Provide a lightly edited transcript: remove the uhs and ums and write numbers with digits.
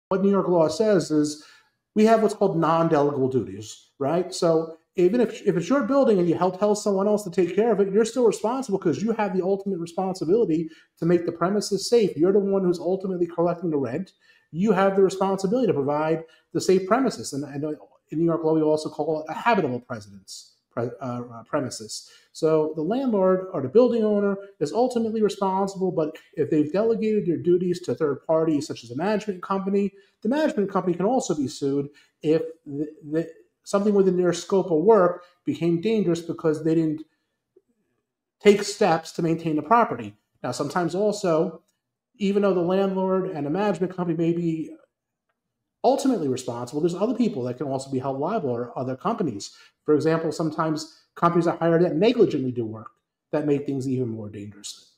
what New York law says is we have what's called non-delegable duties, right? So even if it's your building and you help tell someone else to take care of it, you're still responsible because you have the ultimate responsibility to make the premises safe. You're the one who's ultimately collecting the rent. You have the responsibility to provide the safe premises. And in New York law, we also call it a habitable premises. So the landlord or the building owner is ultimately responsible, but if they've delegated their duties to third parties, such as a management company, the management company can also be sued if something within their scope of work became dangerous because they didn't take steps to maintain the property. Now, sometimes also, even though the landlord and the management company may be ultimately responsible, there's other people that can also be held liable or other companies. For example, sometimes companies are hired that negligently do work that make things even more dangerous.